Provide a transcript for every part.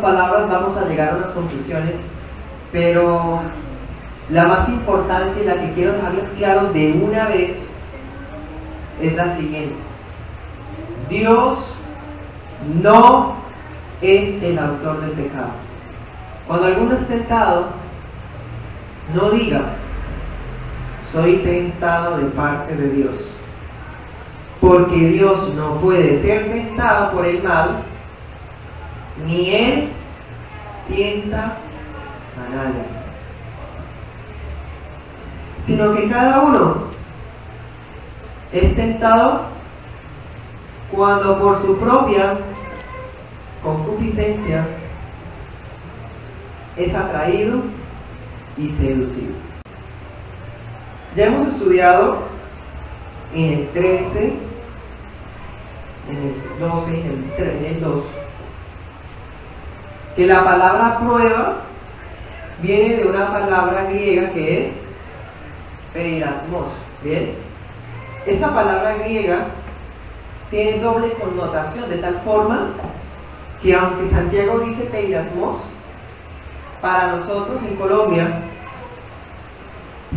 palabras vamos a llegar a unas conclusiones, pero la más importante y la que quiero dejarles claro de una vez es la siguiente. Dios no es el autor del pecado. Cuando alguno es tentado, no diga, soy tentado de parte de Dios. Porque Dios no puede ser tentado por el mal, ni Él tienta a nadie. Sino que cada uno es tentado cuando por su propia concupiscencia es atraído y seducido. Ya hemos estudiado en el 13, en el 12, en el 2, que la palabra prueba viene de una palabra griega que es peirasmos. ¿Bien? Esa palabra griega tiene doble connotación, de tal forma que aunque Santiago dice peirasmos, para nosotros en Colombia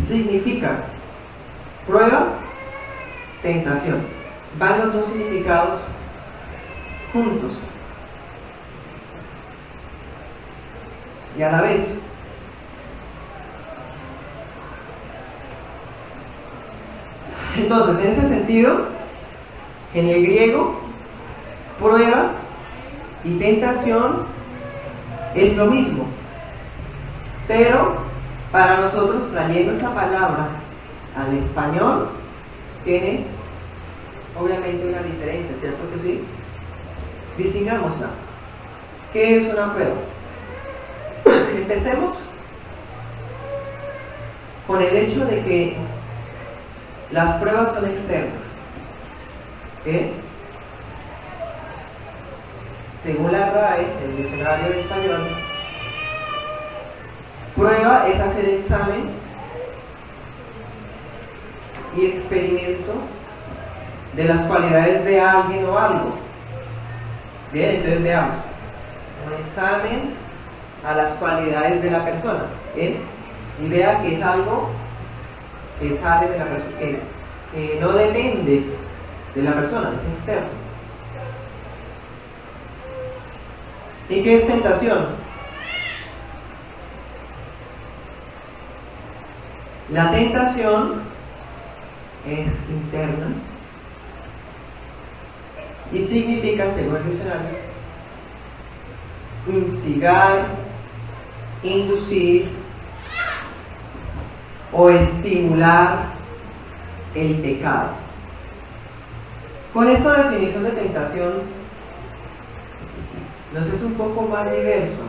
significa prueba, tentación. Van los dos significados juntos y a la vez. Entonces, en ese sentido, en el griego, prueba y tentación es lo mismo. Pero para nosotros, trayendo esa palabra al español, tiene obviamente una diferencia, ¿cierto que sí? Distingámosla. ¿Qué es una prueba? Empecemos con el hecho de que las pruebas son externas. ¿Qué? Según la RAE, el diccionario de español, prueba es hacer examen y experimento de las cualidades de alguien o algo. Bien, entonces veamos. Un examen a las cualidades de la persona. Bien, y vea que es algo que sale de la persona, que no depende de la persona, es externo. ¿Y qué es tentación? La tentación es interna y significa, según el diccionario, instigar, inducir o estimular el pecado. Con esta definición de tentación nos es un poco más diverso,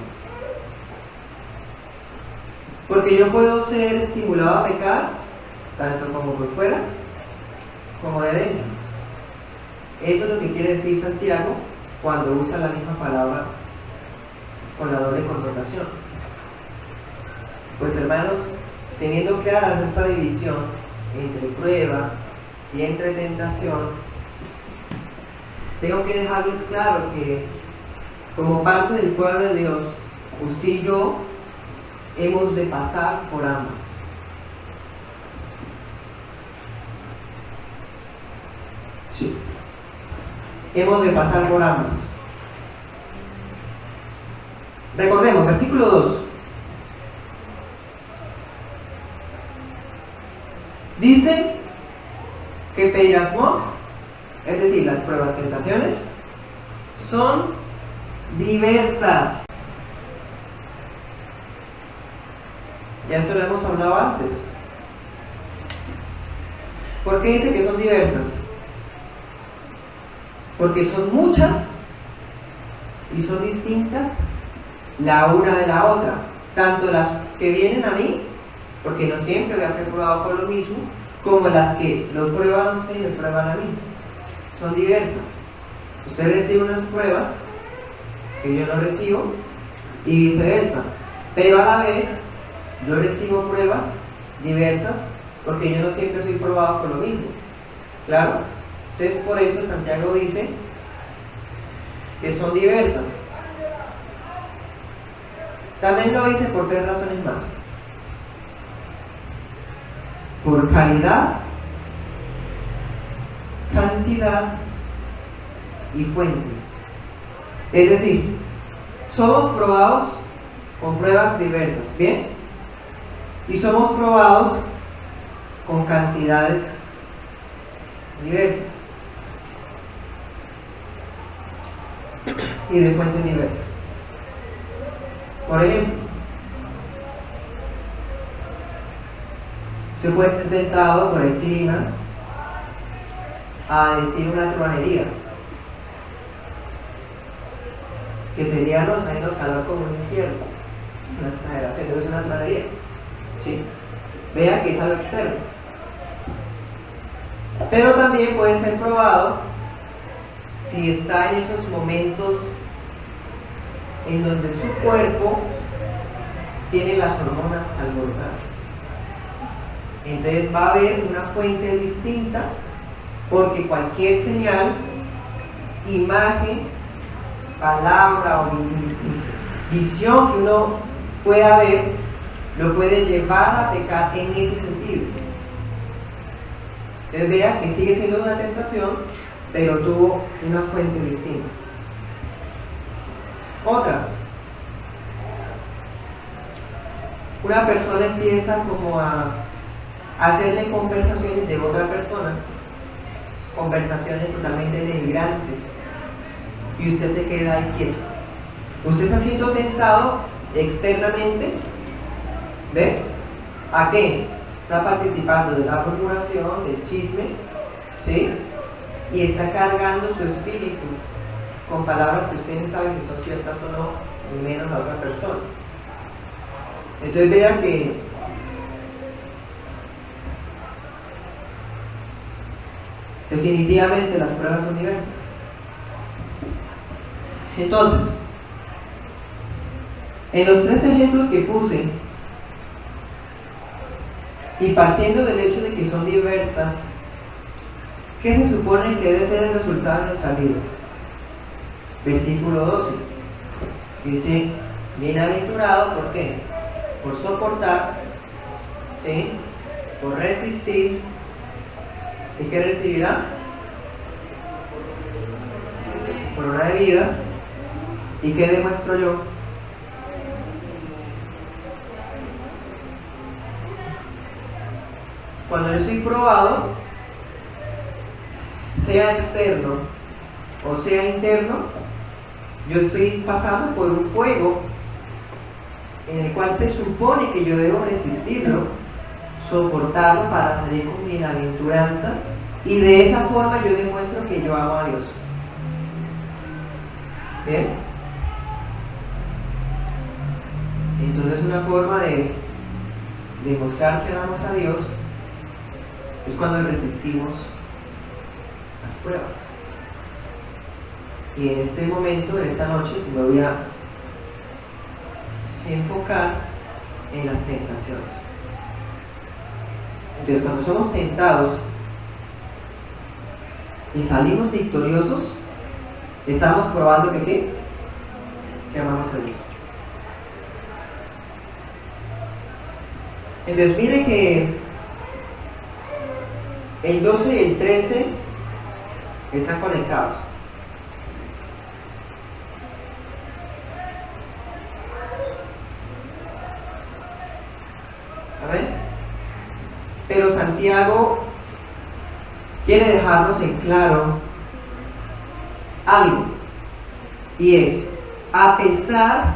porque yo puedo ser estimulado a pecar tanto como por fuera como de dentro. Eso es lo que quiere decir Santiago cuando usa la misma palabra con la doble connotación. Pues hermanos, teniendo clara esta división entre prueba y entre tentación, tengo que dejarles claro que como parte del pueblo de Dios, usted y yo hemos de pasar por ambas. Sí. Hemos de pasar por ambas. Recordemos, versículo 2. Dice que peirasmos, es decir, las pruebas, tentaciones, son diversas. Ya eso lo hemos hablado antes. ¿Por qué dice que son diversas? Porque son muchas y son distintas la una de la otra. Tanto las que vienen a mí, porque no siempre voy a ser probado por lo mismo, como las que lo prueban a usted y me prueban a mí. Son diversas. Usted recibe unas pruebas que yo no recibo y viceversa. Pero a la vez, yo recibo pruebas diversas porque yo no siempre soy probado por lo mismo. ¿Claro? Entonces por eso Santiago dice que son diversas. También lo hice por 3 razones más. Por calidad, cantidad y fuente. Es decir, somos probados con pruebas diversas, ¿bien? Y somos probados con cantidades diversas y de fuentes diversas. Por ejemplo, usted puede ser tentado por el clima a decir una truanería, que sería no haciendo calor como un infierno, una exageración, eso es una truanería, ¿sí? Vea que es algo externo. Pero también puede ser probado si está en esos momentos en donde su cuerpo tiene las hormonas alborotadas. Entonces va a haber una fuente distinta, porque cualquier señal, imagen, palabra o visión que uno pueda ver, lo puede llevar a pecar en ese sentido. Entonces vea que sigue siendo una tentación, pero tuvo una fuente distinta. Otra, una persona empieza como a hacerle conversaciones de otra persona, conversaciones totalmente denigrantes, y usted se queda ahí quieto. Usted está siendo tentado externamente, ¿ve? ¿A qué? Está participando de la murmuración, del chisme, ¿sí? Y está cargando su espíritu con palabras que usted no sabe si son ciertas o no, ni menos la otra persona. Entonces vea que definitivamente las pruebas son diversas. Entonces, en los 3 ejemplos que puse, y partiendo del hecho de que son diversas, ¿qué se supone que debe ser el resultado de nuestras vidas? Versículo 12 dice: bienaventurado, ¿por qué? Por soportar, ¿sí? Por resistir. ¿Y qué recibirá? Corona de vida. ¿Y qué demuestro yo? Cuando yo soy probado, sea externo o sea interno, yo estoy pasando por un fuego en el cual se supone que yo debo resistirlo, soportarlo para salir con bienaventuranza, y de esa forma yo demuestro que yo amo a Dios. ¿Bien? Entonces una forma de demostrar que amamos a Dios es cuando resistimos las pruebas. Y en este momento, en esta noche, me voy a enfocar en las tentaciones. Entonces, cuando somos tentados y salimos victoriosos, estamos probando que ¿qué? Que amamos a Dios. Entonces, mire que el 12 y el 13 están conectados. ¿Amén? Pero Santiago quiere dejarnos en claro algo, y es: a pesar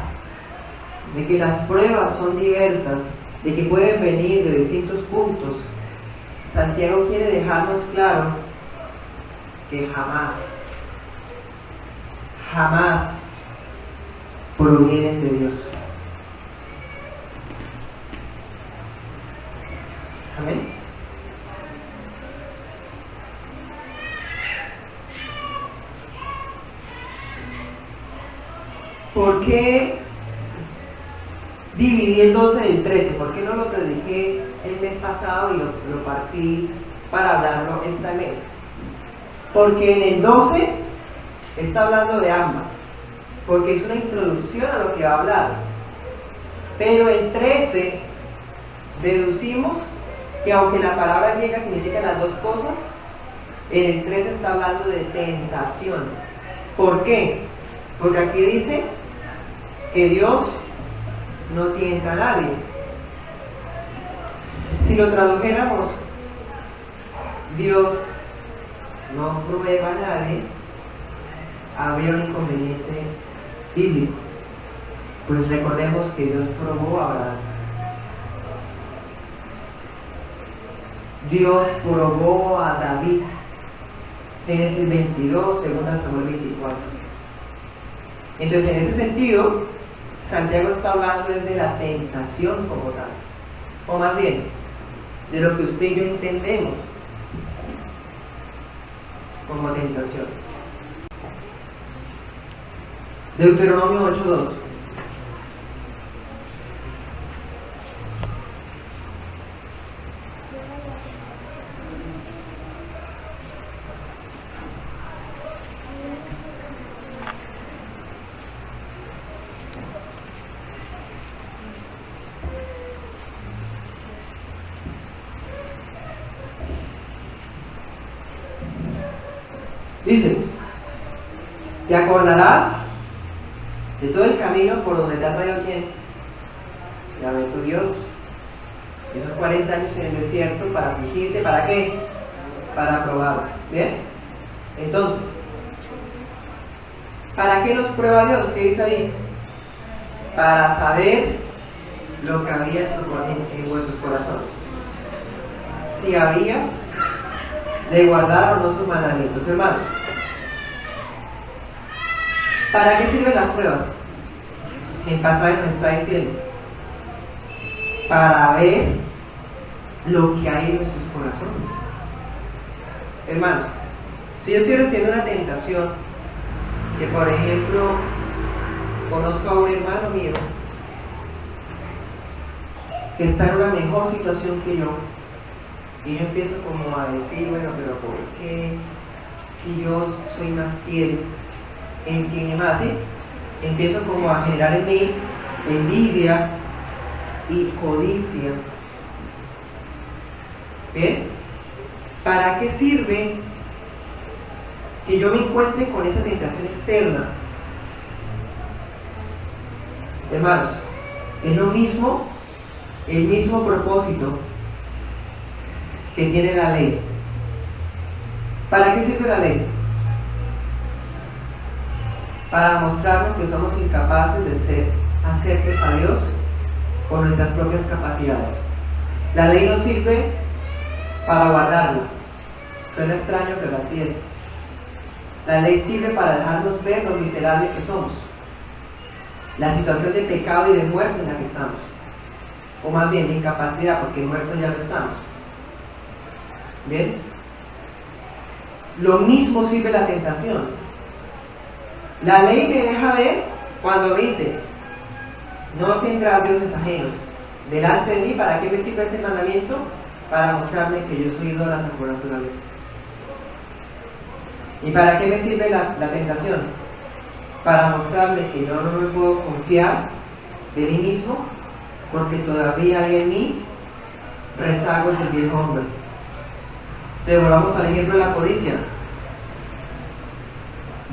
de que las pruebas son diversas, de que pueden venir de distintos puntos, Santiago quiere dejarnos claro que jamás provienen de Dios. Amén. ¿Por qué dividí el 12 del 13? ¿Por qué no lo prediqué el mes pasado y lo partí para hablarlo esta mes? Porque en el 12 está hablando de ambas, porque es una introducción a lo que va a hablar. Pero el 13 deducimos que aunque la palabra griega significa las dos cosas, en el 13 está hablando de tentación. ¿Por qué? Porque aquí dice que Dios no tienta a nadie. Si lo tradujéramos, Dios no prueba a nadie, habría un inconveniente bíblico. Pues recordemos que Dios probó a Abraham. Dios probó a David. Génesis 22, 2 Samuel 24. Entonces, en ese sentido, Santiago está hablando de la tentación como tal. O más bien, de lo que usted y yo entendemos como tentación. Deuteronomio 8:2. Dice: te acordarás de todo el camino por donde te ha traído quién, Yahvé tu Dios, esos 40 años en el desierto para afligirte. ¿Para qué? Para probar. ¿Bien? Entonces, ¿para qué nos prueba Dios? ¿Qué dice ahí? Para saber lo que había en vuestros corazones, si habías de guardar o no sus mandamientos. Hermanos, ¿para qué sirven las pruebas? El pasaje nos está diciendo: para ver lo que hay en nuestros corazones. Hermanos, si yo estoy recibiendo una tentación, que por ejemplo conozco a un hermano mío que está en una mejor situación que yo, y yo empiezo como a decir, bueno, pero ¿por qué? Si yo soy más fiel, ¿en quién más? ¿Sí? Empiezo como a generar en mí envidia y codicia. ¿Bien? ¿Para qué sirve que yo me encuentre con esa tentación externa? Hermanos, es lo mismo, el mismo propósito que tiene la ley. ¿Para qué sirve la ley? Para mostrarnos que somos incapaces de ser acerques a Dios con nuestras propias capacidades. La ley nos sirve para guardarla. Suena extraño, pero así es. La ley sirve para dejarnos ver lo miserables que somos, la situación de pecado y de muerte en la que estamos, o más bien de incapacidad, porque muertos ya no estamos. ¿Bien? Lo mismo sirve la tentación. La ley me deja ver cuando dice: no tendrás dioses ajenos delante de mí. ¿Para qué me sirve ese mandamiento? Para mostrarme que yo soy idólatra por naturaleza. ¿Y para qué me sirve la tentación? Para mostrarme que yo no me puedo confiar de mí mismo, porque todavía hay en mí rezagos del viejo hombre. Entonces volvamos al ejemplo de la codicia.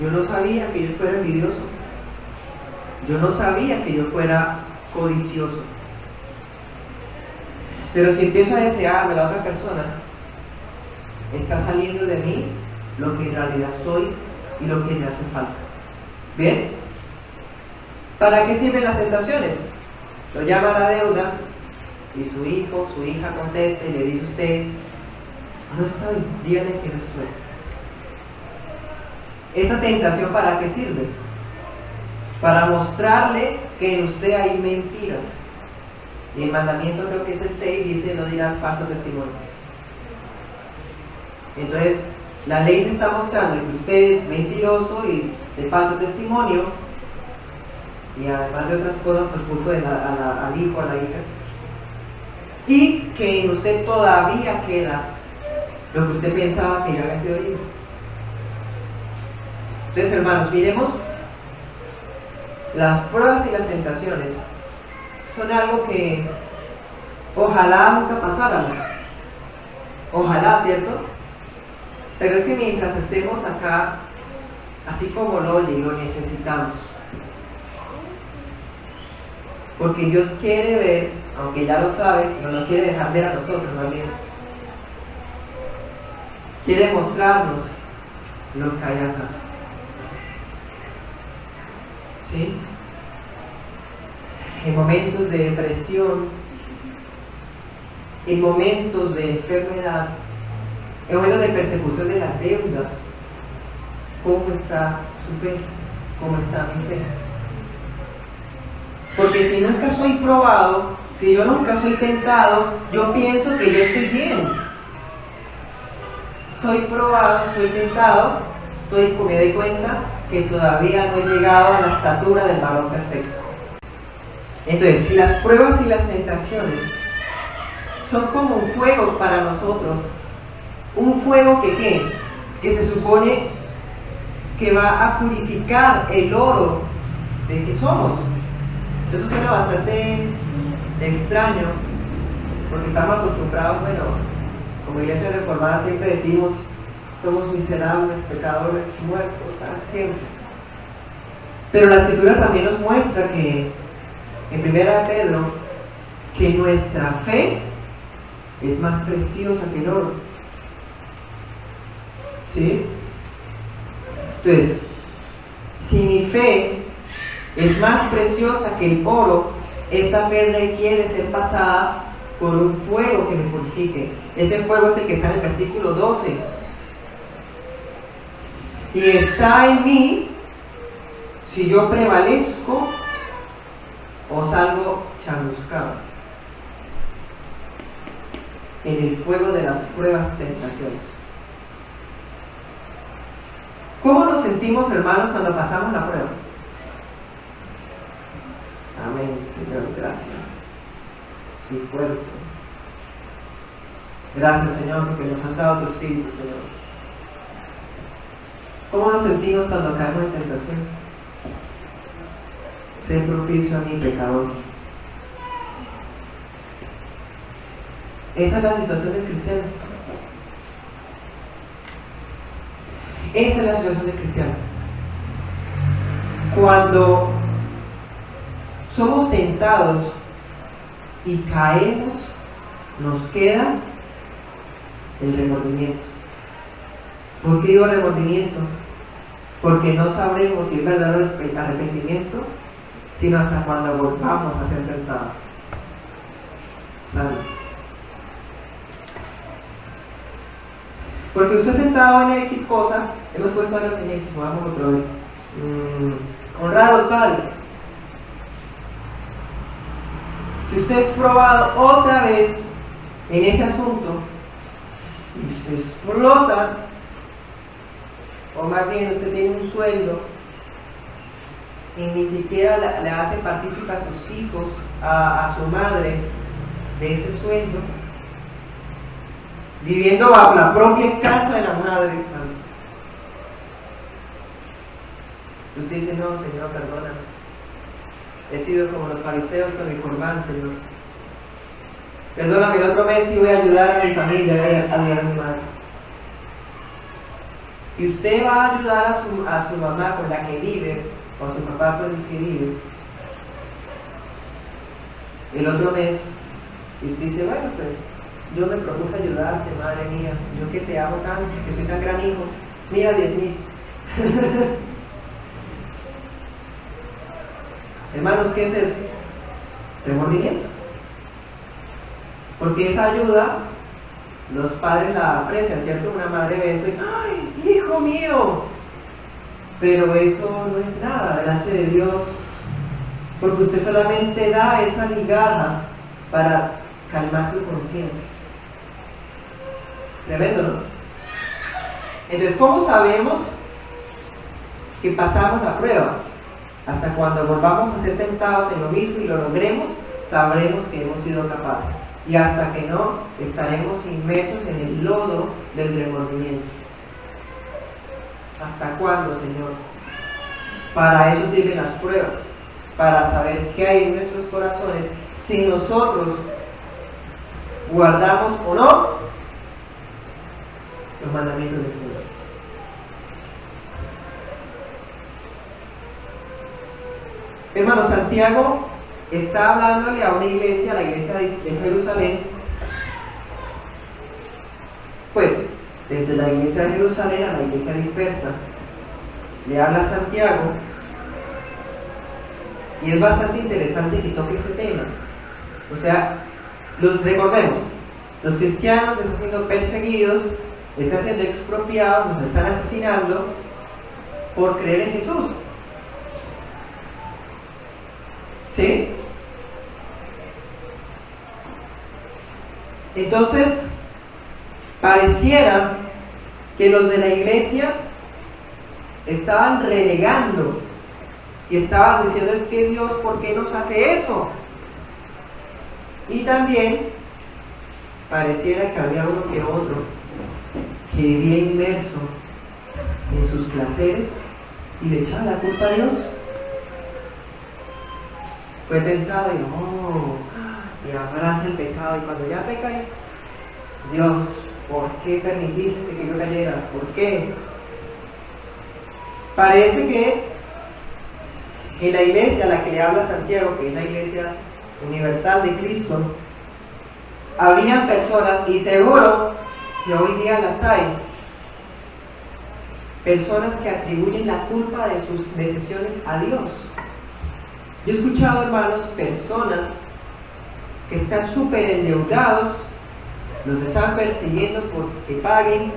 Yo no sabía que yo fuera envidioso. Yo no sabía que yo fuera codicioso. Pero si empiezo a desearme a la otra persona, está saliendo de mí lo que en realidad soy y lo que me hace falta. ¿Bien? ¿Para qué sirven las tentaciones? Lo llama la deuda y su hijo, su hija contesta y le dice: usted, no estoy, dígale que no estoy. ¿Esa tentación para qué sirve? Para mostrarle que en usted hay mentiras. Y el mandamiento, creo que es el 6, dice: no dirás falso testimonio. Entonces, la ley me está mostrando que usted es mentiroso y de falso testimonio, y además de otras cosas, pues puso al hijo, a la hija, y que en usted todavía queda lo que usted pensaba que ya había sido hijo. Entonces, hermanos, miremos, las pruebas y las tentaciones son algo que ojalá nunca pasáramos. Ojalá, ¿cierto? Pero es que mientras estemos acá, así como Loli, lo necesitamos. Porque Dios quiere ver, aunque ya lo sabe, no nos quiere dejar ver a nosotros también. Quiere mostrarnos lo que hay acá. ¿Sí? En momentos de depresión, en momentos de enfermedad, en momentos de persecución de las deudas, ¿cómo está su fe? ¿Cómo está mi fe? Porque si nunca soy probado, si yo nunca soy tentado, yo pienso que yo estoy bien. Soy probado, soy tentado, me doy cuenta que todavía no he llegado a la estatura del varón perfecto. Entonces, si las pruebas y las tentaciones son como un fuego para nosotros, un fuego que se supone que va a purificar el oro de que somos. Eso suena bastante extraño, porque estamos acostumbrados, bueno, como iglesia reformada siempre decimos, somos miserables, pecadores, muertos, siempre. Pero la Escritura también nos muestra que, en 1 Pedro, que nuestra fe es más preciosa que el oro. ¿Sí? Entonces, si mi fe es más preciosa que el oro, esta fe requiere ser pasada por un fuego que me purifique. Ese fuego es el que está en el versículo 12. Y está en mí si yo prevalezco o salgo chamuscado en el fuego de las pruebas, tentaciones. ¿Cómo nos sentimos, hermanos, cuando pasamos la prueba? Amén, Señor, gracias. Sí, fuerte. Gracias, Señor, porque nos has dado tu Espíritu, Señor. ¿Cómo nos sentimos cuando caemos en tentación? Sé propicio a mi pecador. Esa es la situación del cristiano. Esa es la situación del cristiano. Cuando somos tentados y caemos, nos queda el remordimiento. ¿Por qué digo remordimiento? Porque no sabremos si es verdadero arrepentimiento, sino hasta cuando volvamos a ser tentados. ¿Saben? Porque usted sentado en X cosa, hemos puesto a los en X, vamos otra vez. Honrar a los padres. Si usted es probado otra vez en ese asunto, y usted explota, o más bien usted tiene un sueldo, y ni siquiera le hace partícipe a sus hijos, a su madre, de ese sueldo, viviendo bajo la propia casa de la madre, ¿sabes? Usted dice, no, Señor, perdóname. He sido como los fariseos con mi corbán, Señor. Perdóname, el otro mes sí voy a ayudar a mi familia, voy a ayudar a mi madre. Y usted va a ayudar a su mamá con la que vive, o a su papá con el que vive. El otro mes, y usted dice, bueno, pues yo me propuse ayudarte, madre mía, yo que te amo tanto, que soy tan gran hijo, mira 10,000. Hermanos, ¿qué es eso? Remordimiento. Porque esa ayuda, los padres la aprecian, ¿cierto? Una madre ve eso y, ¡ay, hijo mío! Pero eso no es nada delante de Dios, porque usted solamente da esa migaja para calmar su conciencia. Tremendo, ¿no? Entonces, ¿cómo sabemos que pasamos la prueba? Hasta cuando volvamos a ser tentados en lo mismo y lo logremos, sabremos que hemos sido capaces. Y hasta que no, estaremos inmersos en el lodo del remordimiento. ¿Hasta cuándo, Señor? Para eso sirven las pruebas, para saber qué hay en nuestros corazones si nosotros guardamos o no los mandamientos del Señor. Hermano, Santiago está hablándole a una iglesia, la iglesia de Jerusalén, pues desde la iglesia de Jerusalén a la iglesia dispersa, le habla a Santiago, y es bastante interesante que toque ese tema. O sea, recordemos, los cristianos están siendo perseguidos, están siendo expropiados, nos están asesinando por creer en Jesús. ¿Sí? Entonces, pareciera que los de la iglesia estaban renegando y estaban diciendo: es que Dios, ¿por qué nos hace eso? Y también pareciera que había uno que otro que vivía inmerso en sus placeres y le echaba la culpa a Dios. Fue tentado y abraza el pecado, y cuando ya peca, Dios, ¿por qué permitiste que yo cayera? ¿Por qué? Parece que en la iglesia a la que le habla Santiago, que es la iglesia universal de Cristo, habían personas, y seguro que hoy día las hay, personas que atribuyen la culpa de sus decisiones a Dios. Yo he escuchado, hermanos, personas que están súper endeudados, los están persiguiendo porque paguen,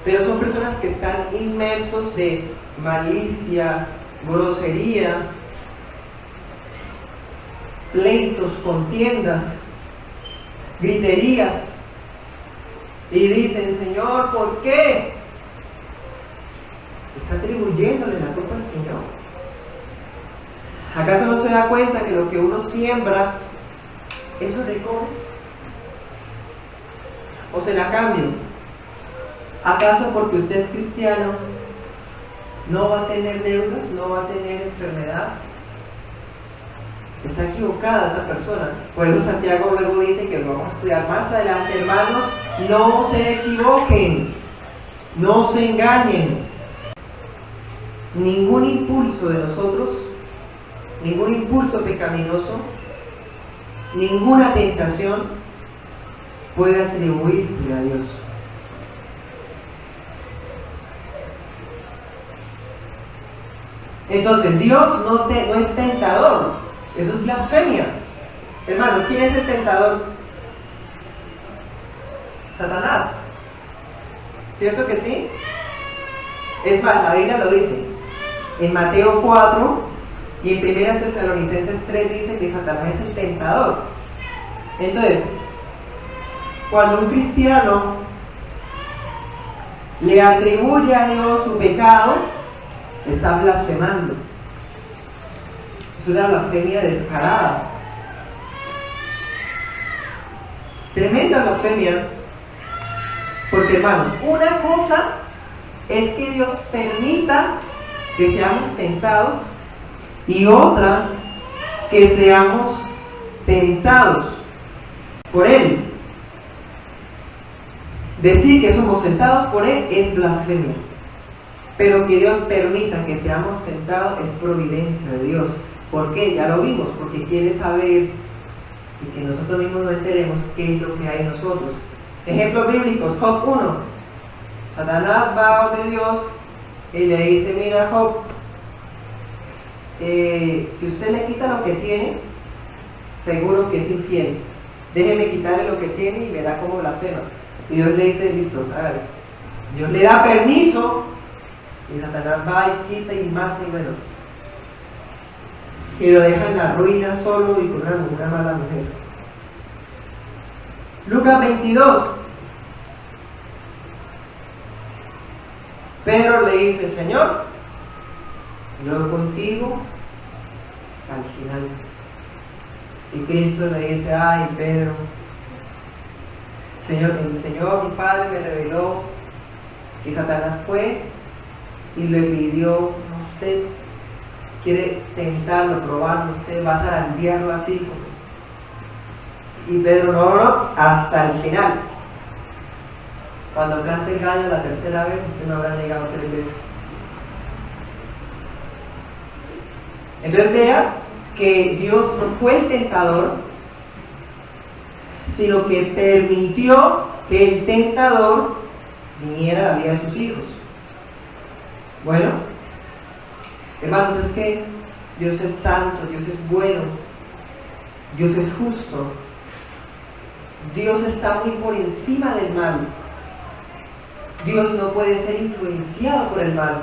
pero son personas que están inmersos de malicia, grosería, pleitos, contiendas, griterías, y dicen: Señor, ¿por qué? Está atribuyéndole la culpa al Señor. ¿Acaso no se da cuenta que lo que uno siembra, eso recoge? O se la cambio. ¿Acaso porque usted es cristiano no va a tener deudas, no va a tener enfermedad? Está equivocada esa persona. Por eso Santiago luego dice, que lo vamos a estudiar más adelante: hermanos, no se equivoquen, no se engañen. Ningún impulso de nosotros, ningún impulso pecaminoso, ninguna tentación puede atribuirse a Dios. Entonces, Dios no es tentador. Eso es blasfemia. Hermanos, ¿quién es el tentador? Satanás. ¿Cierto que sí? Es más, la Biblia lo dice. En Mateo 4 y en 1 Tesalonicenses 3 dice que Satanás es el tentador. Entonces, cuando un cristiano le atribuye a Dios su pecado, está blasfemando. Es una blasfemia descarada. Tremenda blasfemia. Porque, hermanos, una cosa es que Dios permita que seamos tentados, y otra que seamos tentados por Él. Decir que somos tentados por Él es blasfemia. Pero que Dios permita que seamos tentados es providencia de Dios. ¿Por qué? Ya lo vimos, porque quiere saber y que nosotros mismos no enteremos qué es lo que hay en nosotros. Ejemplos bíblicos: Job 1. Satanás va de Dios y le dice: mira, Job, si usted le quita lo que tiene, seguro que es infiel. Déjeme quitarle lo que tiene y verá cómo blasfema. Y Dios le dice: listo, a ver. Dios le da permiso, y Satanás va y quita y mata, y bueno, y lo deja en la ruina solo y con una mala mujer. Lucas 22. Pedro le dice: Señor, yo contigo hasta el final. Y Cristo le dice: ay, Pedro, el Señor, mi Padre, me reveló que Satanás fue y le pidió a usted quiere tentarlo, probarlo, usted va a zarandearlo así. Y Pedro, no, hasta el final. Cuando cante el gallo la tercera vez, usted me habrá negado 3 veces. Entonces vea que Dios no fue el tentador, sino que permitió que el tentador viniera a la vida de sus hijos. Bueno, hermanos, es que Dios es santo, Dios es bueno, Dios es justo. Dios está muy por encima del mal. Dios no puede ser influenciado por el mal.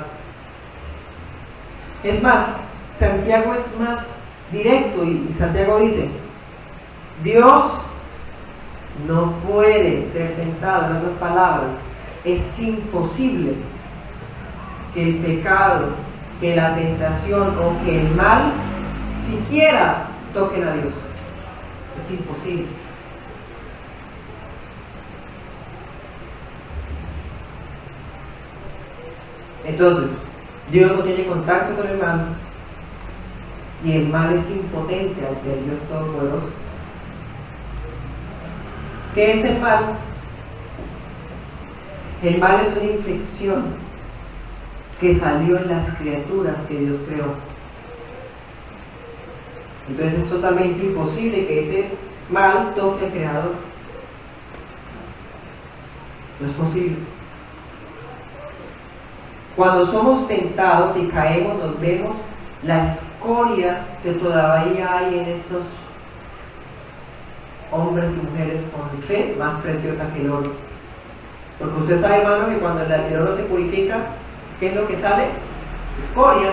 Es más, Santiago es más directo y Santiago dice, Dios no puede ser tentado. En otras palabras, es imposible que el pecado, que la tentación o que el mal siquiera toquen a Dios. Es imposible. Entonces, Dios no tiene contacto con el mal y el mal es impotente ante el Dios Todopoderoso. ¿Qué es el mal? El mal es una infección que salió en las criaturas que Dios creó. Entonces es totalmente imposible que ese mal toque al Creador. No es posible. Cuando somos tentados y caemos, nos vemos la escoria que todavía hay en estos hombres y mujeres con fe más preciosa que el oro. Porque usted sabe, hermano, que cuando el oro se purifica, ¿qué es lo que sale? Escoria.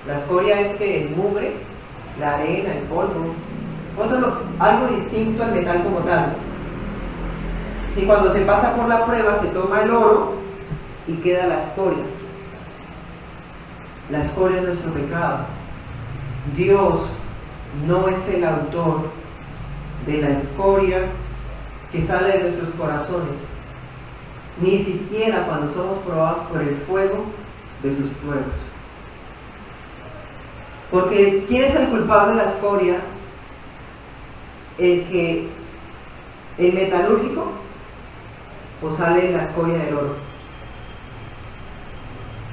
La escoria es que el mugre, la arena, el polvo, algo distinto al metal como tal. Y cuando se pasa por la prueba, se toma el oro y queda la escoria. La escoria es nuestro pecado. Dios no es el autor de la escoria que sale de nuestros corazones, ni siquiera cuando somos probados por el fuego de sus pruebas. Porque ¿quién es el culpable de la escoria? ¿El metalúrgico? ¿O sale la escoria del oro?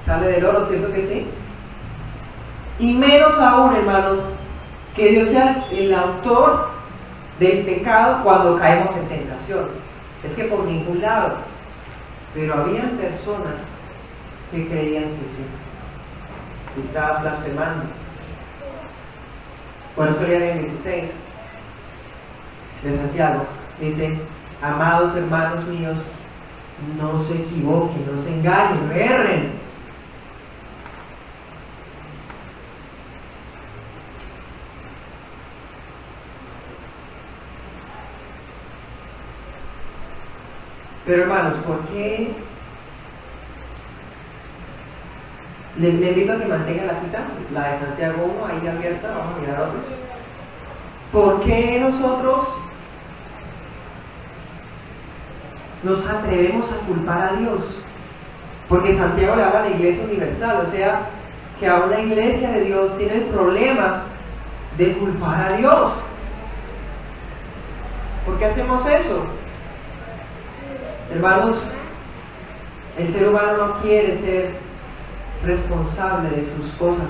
Sale del oro, ¿cierto que sí? Y menos aún, hermanos, que Dios sea el autor del pecado cuando caemos en tentación. Es que por ningún lado. Pero habían personas que creían que sí, y estaban blasfemando. Por eso lean el 16 de Santiago. Dice, amados hermanos míos, no se equivoquen, no se engañen, no erren. Pero hermanos, ¿por qué? Le invito a que mantenga la cita, la de Santiago 1, ahí abierta, vamos a mirar otros. ¿Por qué nosotros nos atrevemos a culpar a Dios? Porque Santiago le habla a la iglesia universal, o sea, que aún la iglesia de Dios tiene el problema de culpar a Dios. ¿Por qué hacemos eso? Hermanos, el ser humano no quiere ser responsable de sus cosas.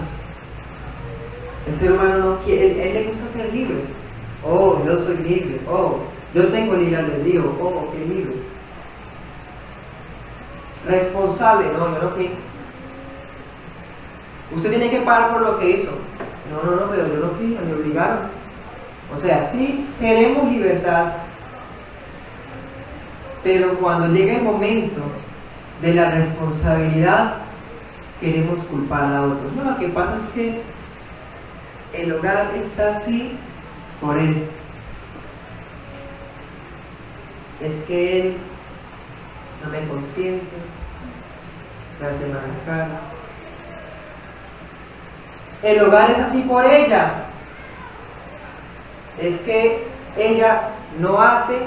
El ser humano no quiere, él le gusta ser libre. Oh, yo soy libre. Oh, yo tengo libre albedrío. Oh, qué libre. Responsable, no, yo no fui. Usted tiene que pagar por lo que hizo. No, pero yo no fui, me obligaron. O sea, sí queremos libertad, pero cuando llega el momento de la responsabilidad, queremos culpar a otros. No, lo que pasa es que el hogar está así por él. Es que él no me consiente, me hace manejar. El hogar es así por ella. Es que ella no hace,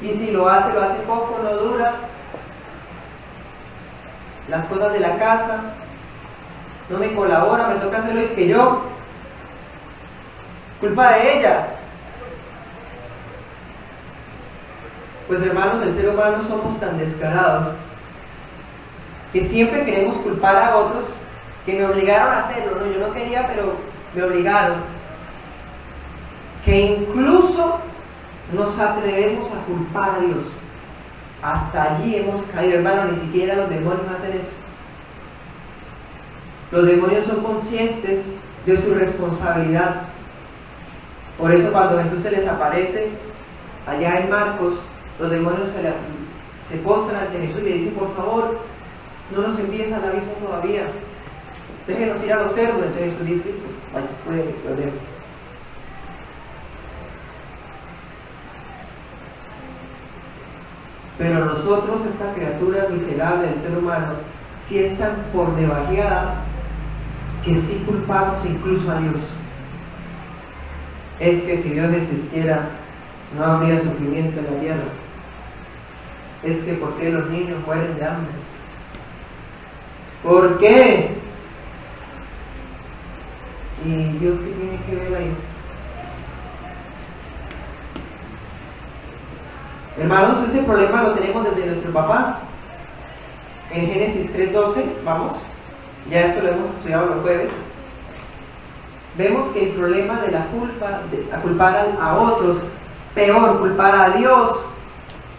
y si lo hace poco, no dura. Las cosas de la casa, no me colabora, me toca hacerlo, es que yo, culpa de ella. Pues hermanos, el ser humano somos tan descarados que siempre queremos culpar a otros que me obligaron a hacerlo, ¿no? Yo no quería, pero me obligaron. Que incluso nos atrevemos a culpar a Dios. Hasta allí hemos caído, hermano, ni siquiera los demonios hacen eso. Los demonios son conscientes de su responsabilidad. Por eso cuando Jesús se les aparece, allá en Marcos, los demonios se postran ante Jesús y le dicen, por favor, no nos envíes al abismo todavía. Déjenos ir a los cerdos. Entonces Jesús dice, vaya, puede, lo dejo. Pero nosotros, esta criatura miserable del ser humano, si es tan por debajeada que sí culpamos incluso a Dios. Es que si Dios existiera, no habría sufrimiento en la tierra. Es que ¿por qué los niños mueren de hambre? ¿Por qué? ¿Y Dios qué tiene que ver ahí? Hermanos, ese problema lo tenemos desde nuestro papá. En Génesis 3:12, vamos, ya esto lo hemos estudiado los jueves. Vemos que el problema de la culpa, de culpar a otros, peor, culpar a Dios,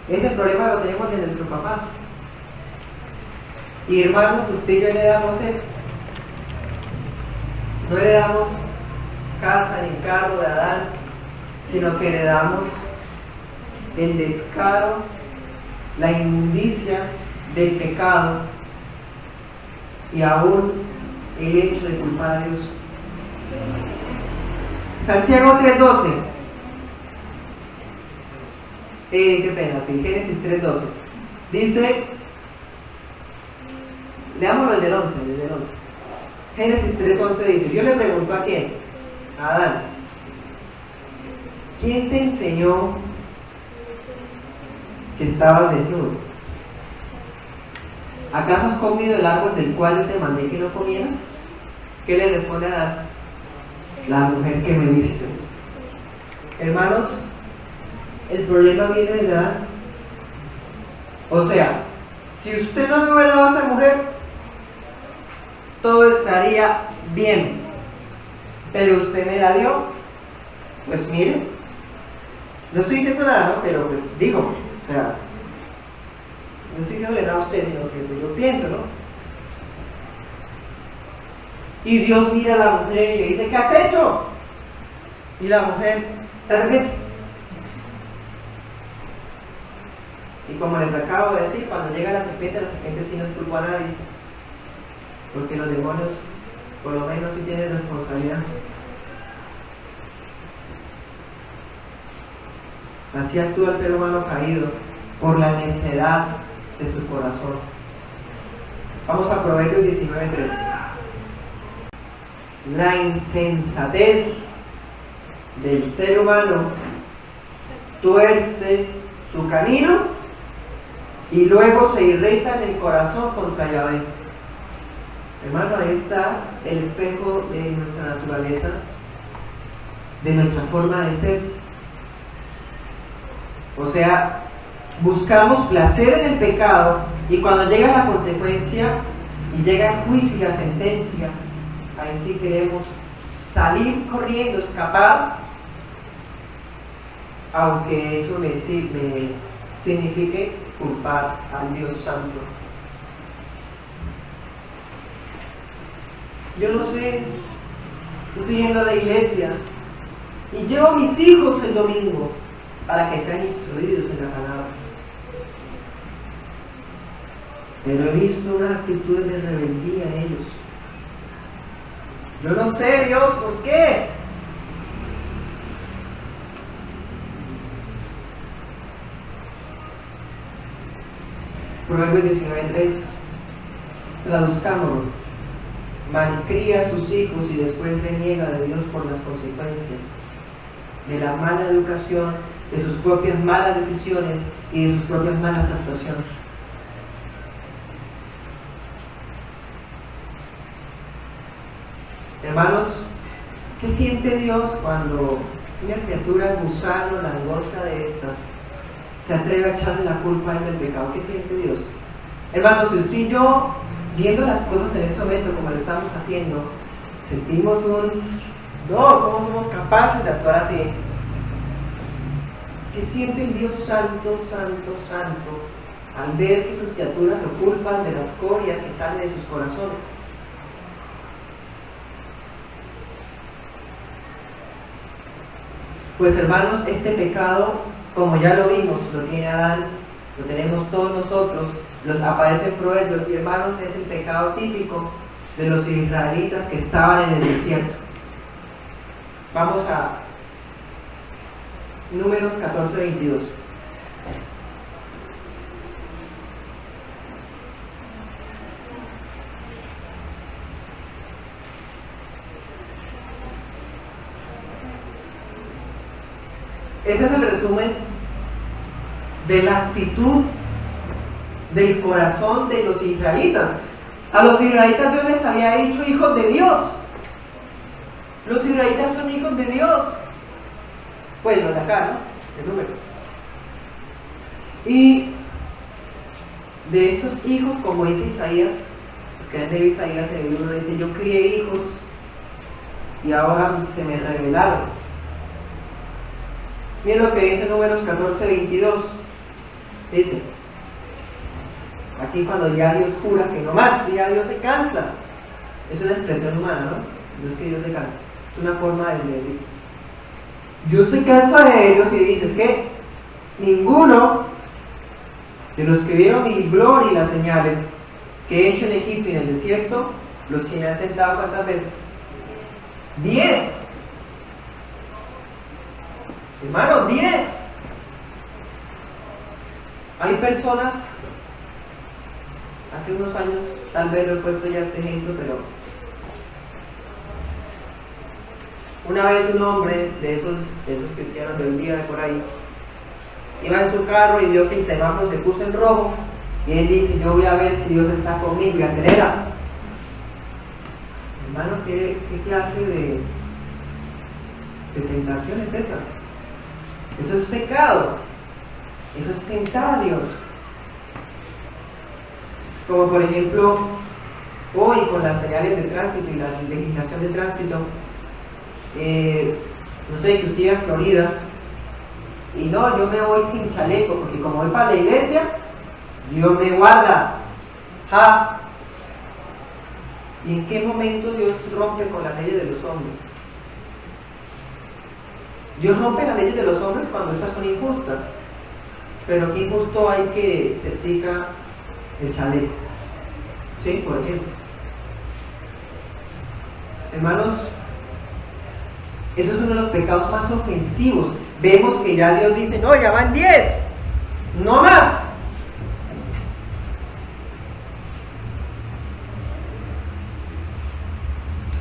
ese problema lo tenemos de nuestro papá. Y hermanos, usted y yo heredamos eso. No heredamos casa ni carro de Adán, sino que heredamos el descaro, la inmundicia del pecado y aún el hecho de culpar a Dios. Santiago 3:12. Qué pena, sí, Génesis 3:12. Dice, leámoslo desde el 11, Génesis 3:11 dice, Dios le preguntó a quién, a Adán, ¿quién te enseñó que estabas desnudo? ¿Acaso has comido el árbol del cual yo te mandé que no comieras? ¿Qué le responde a Adán? La mujer que me diste. Hermanos, el problema viene de Adán. O sea, si usted no me hubiera dado a esa mujer, todo estaría bien. Pero usted me la dio, pues mire, no estoy diciendo nada, ¿no? Pero pues digo, o sea, no estoy diciéndole nada a usted, sino que yo pienso, ¿no? Y Dios mira a la mujer y le dice, ¿qué has hecho? Y la mujer, ¿te arrepientes? Y como les acabo de decir, cuando llega la serpiente sí no culpa a nadie. Porque los demonios, por lo menos, sí tienen responsabilidad. Así actúa el ser humano caído por la necedad de su corazón. Vamos a Proverbios 19:3. La insensatez del ser humano tuerce su camino y luego se irrita en el corazón contra Yahvé. Hermano, ahí está el espejo de nuestra naturaleza, de nuestra forma de ser. O sea, buscamos placer en el pecado y cuando llega la consecuencia y llega el juicio y la sentencia, ahí sí queremos salir corriendo, escapar, aunque eso me signifique culpar al Dios Santo. Yo no sé, yo estoy yendo a la iglesia y llevo a mis hijos el domingo para que sean instruidos en la palabra. Pero he visto una actitud de rebeldía en ellos. Yo no sé, Dios, ¿por qué? Proverbios 19:3. Traduzcámoslo. Malcría a sus hijos y después reniega de Dios por las consecuencias de la mala educación, de sus propias malas decisiones y de sus propias malas actuaciones. Hermanos, ¿qué siente Dios cuando una criatura, gusano, langosta de estas, se atreve a echarle la culpa a él del pecado? ¿Qué siente Dios? Hermanos, si usted y yo, viendo las cosas en este momento como lo estamos haciendo, sentimos ¿cómo somos capaces de actuar así? ¿Qué siente el Dios santo, santo, santo, al ver que sus criaturas lo culpan de la escoria que sale de sus corazones? Pues hermanos, este pecado, como ya lo vimos, lo tiene Adán, lo tenemos todos nosotros, los aparece en Proverbios, y hermanos, es el pecado típico de los israelitas que estaban en el desierto. Vamos a Números 14:22. Ese es el resumen de la actitud del corazón de los israelitas. A los israelitas Dios les había dicho hijos de Dios. Los israelitas son hijos de Dios. Pues los de acá, ¿no? El número. Y de estos hijos, como dice Isaías, los que han leído Isaías en el libro, dice: yo crié hijos y ahora se me revelaron. Miren lo que dice Números 14:22. Dice, aquí cuando ya Dios jura que no más, ya Dios se cansa. Es una expresión humana, ¿no? No es que Dios se cansa, es una forma de decir. Dios se cansa de ellos y dice: es que ninguno de los que vieron mi gloria y las señales que he hecho en Egipto y en el desierto, los que me han tentado, ¿cuántas veces? 10. Hermano, 10. Hay personas, hace unos años, tal vez lo he puesto ya este ejemplo, pero una vez un hombre de esos cristianos del día de por ahí, iba en su carro y vio que el semáforo se puso en rojo, y él dice: yo voy a ver si Dios está conmigo, y acelera. Hermano, ¿qué clase de tentación es esa? Eso es pecado. Eso es tentar a Dios. Como por ejemplo, hoy con las señales de tránsito y la legislación de tránsito, no sé, que usted iba a Florida y no, yo me voy sin chaleco porque como voy para la iglesia, Dios me guarda. ¿Ja? ¿Y en qué momento Dios rompe con las leyes de los hombres? Dios rompe las leyes de los hombres cuando estas son injustas, pero qué injusto hay que se exija el chaleco, ¿sí? Por ejemplo. Hermanos, eso es uno de los pecados más ofensivos. Vemos que ya Dios dice: no, ya van 10, no más.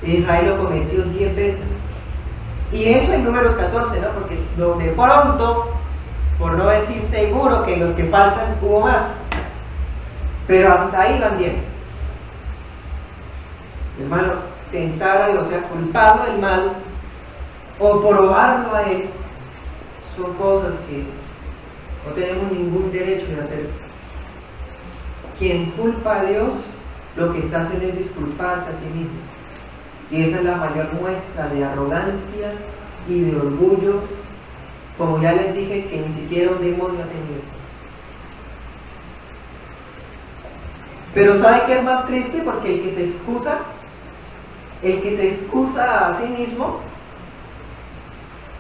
Israel lo cometió 10 veces. Y eso en Números 14, ¿no? Porque lo de pronto, por no decir seguro, que los que faltan hubo más. Pero hasta ahí van 10. Hermano, tentar a Dios, o sea, culparlo del mal o probarlo a Él, son cosas que no tenemos ningún derecho de hacer. Quien culpa a Dios, lo que está haciendo es disculparse a sí mismo. Y esa es la mayor muestra de arrogancia y de orgullo, como ya les dije, que ni siquiera un demonio ha tenido. Pero ¿sabe qué es más triste? Porque el que se excusa a sí mismo,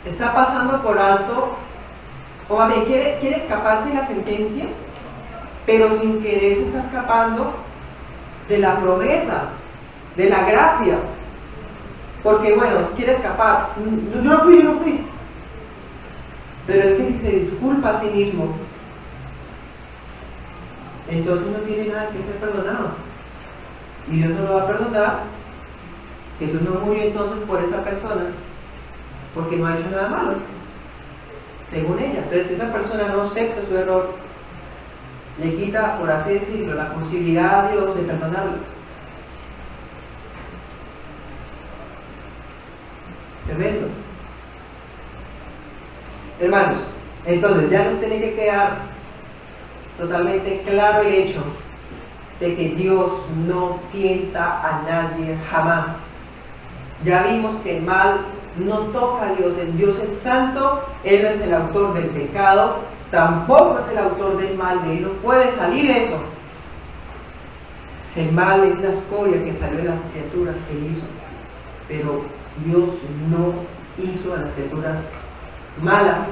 está pasando por alto, o a bien quiere escaparse de la sentencia, pero sin querer se está escapando de la promesa, de la gracia. Porque bueno, quiere escapar. Yo no fui. Pero es que si se disculpa a sí mismo, entonces no tiene nada que ser perdonado. Y Dios no lo va a perdonar. Jesús no murió entonces por esa persona, porque no ha hecho nada malo, según ella. Entonces, si esa persona no acepta su error, le quita, por así decirlo, la posibilidad a Dios de perdonarlo. Tremendo. Hermanos, entonces ya nos tiene que quedar totalmente claro el hecho de que Dios no tienta a nadie jamás. Ya vimos que el mal no toca a Dios. El Dios es santo, Él no es el autor del pecado, tampoco es el autor del mal, de Él no puede salir eso. El mal es la escoria que salió de las criaturas que Él hizo, pero Dios no hizo a las criaturas malas.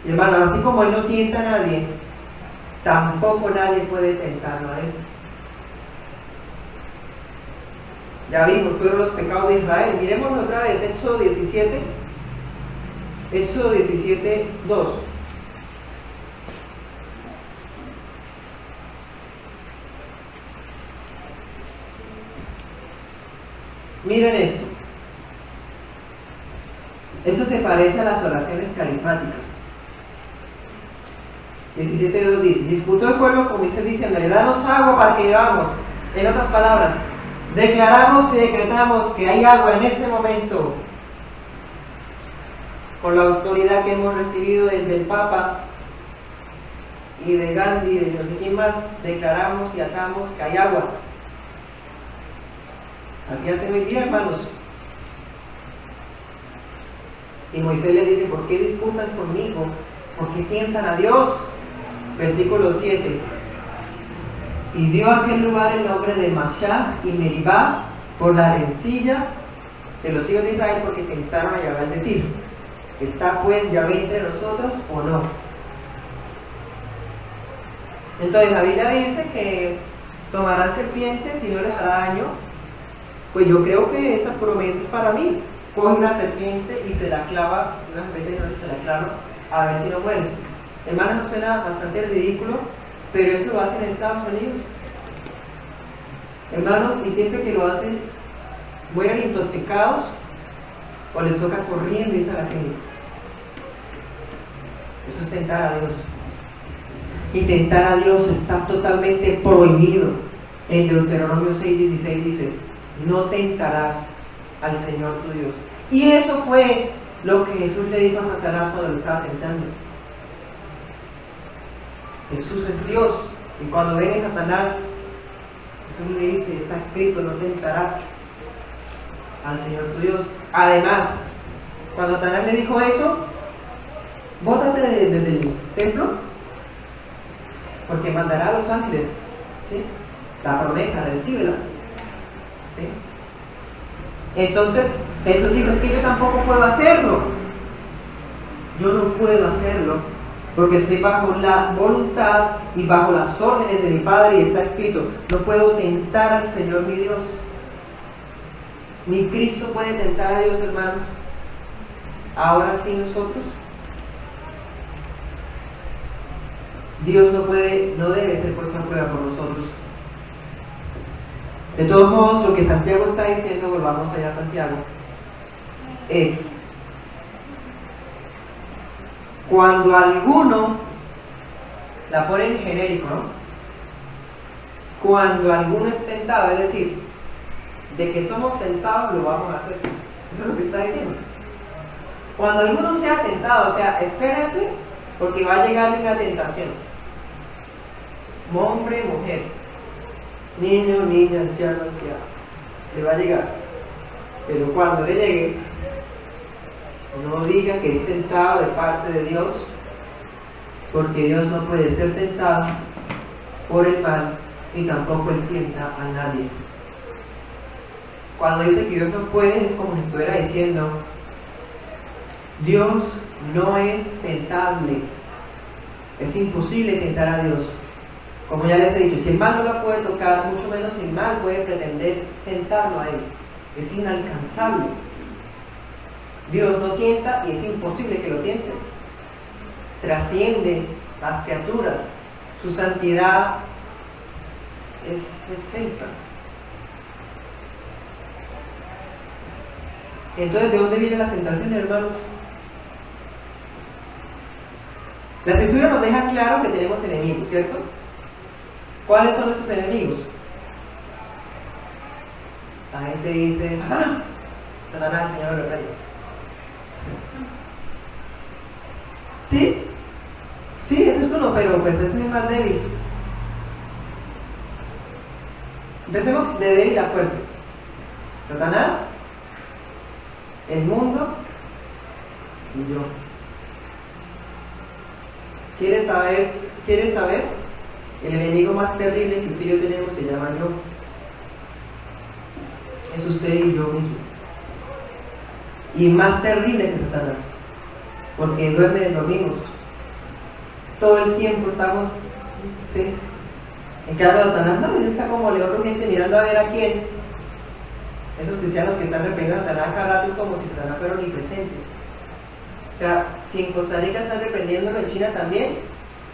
Y hermanos, así como Él no tienta a nadie, tampoco nadie puede tentarlo a Él. Ya vimos, fueron los pecados de Israel. Miremoslo otra vez, Éxodo 17, Éxodo 17, 2. Miren esto. Esto se parece a las oraciones carismáticas. 17.2 dice: disputó el pueblo con Moisés diciendo: danos agua para que bebamos. En otras palabras, declaramos y decretamos que hay agua en este momento, con la autoridad que hemos recibido desde el Papa y de Gandhi y de no sé quién más. Declaramos y atamos que hay agua. Así hacen hoy día, hermanos. Y Moisés le dice: ¿por qué disputan conmigo? ¿Por qué tientan a Dios? Versículo 7. Y dio a aquel lugar el nombre de Mashá y Meribá por la rencilla de los hijos de Israel, porque tentaron a Yahvé al decir: ¿está pues Yahvé entre nosotros o no? Entonces la Biblia dice que tomarán serpientes y no les hará daño. Pues yo creo que esa promesa es para mí. Coge una serpiente y se la clava, una serpiente y se la clava, a ver si no muere. Hermanos, suena bastante ridículo, pero eso lo hacen en Estados Unidos. Hermanos, y siempre que lo hacen, mueren intoxicados o les toca corriendo y irse a la clínica. Eso es tentar a Dios. Y tentar a Dios está totalmente prohibido. En Deuteronomio 6:16 dice: no tentarás al Señor tu Dios. Y eso fue lo que Jesús le dijo a Satanás cuando lo estaba tentando. Jesús es Dios, y cuando viene Satanás, Jesús le dice: está escrito, no tentarás al Señor tu Dios. Además, cuando Satanás le dijo eso: bótate desde el templo, porque mandará a los ángeles, ¿sí? La promesa, recíbela, ¿sí? Entonces Jesús dijo: es que yo tampoco puedo hacerlo. Yo no puedo hacerlo, porque estoy bajo la voluntad y bajo las órdenes de mi Padre, y está escrito: no puedo tentar al Señor mi Dios. Ni Cristo puede tentar a Dios, hermanos. Ahora sí nosotros. Dios no debe ser puesto a prueba por nosotros. De todos modos, lo que Santiago está diciendo, volvamos allá a Santiago, es: cuando alguno, la pone en genérico, ¿no? Cuando alguno es tentado, es decir, de que somos tentados, lo vamos a hacer. Eso es lo que está diciendo. Cuando alguno sea tentado, o sea, espérese, porque va a llegar una tentación. Hombre, mujer, niño, niña, anciano, anciano, le va a llegar. Pero cuando le llegue, no diga que es tentado de parte de Dios, porque Dios no puede ser tentado por el mal, y tampoco Él tienta a nadie. Cuando dice que Dios no puede, es como si estuviera diciendo: Dios no es tentable. Es imposible tentar a Dios. Como ya les he dicho, si el mal no lo puede tocar, mucho menos el mal puede pretender tentarlo a Él. Es inalcanzable. Dios no tienta y es imposible que lo tiente. Trasciende las criaturas. Su santidad es excelsa. Entonces, ¿de dónde viene la tentación, hermanos? La Escritura nos deja claro que tenemos enemigos, ¿cierto? ¿Cuáles son nuestros enemigos? la gente dice, Satanás, Satanás, Señor de los Reyes. ¿Sí? Sí, ese es uno, pero pues ese es el más débil. Empecemos de débil a fuerte. Satanás, el mundo y yo. ¿Quieres saber? El enemigo más terrible que usted y yo tenemos se llama yo. Es usted y yo mismo. Y más terrible que Satanás, porque dormimos. Todo el tiempo estamos, ¿sí? En que habla de Satanás, no, él está como león rugiente mirando a ver a quién. Esos cristianos que están reprendiendo a Satanás cada rato es como si Satanás fuera omnipresente. O sea, si en Costa Rica están reprendiéndolo, en China también,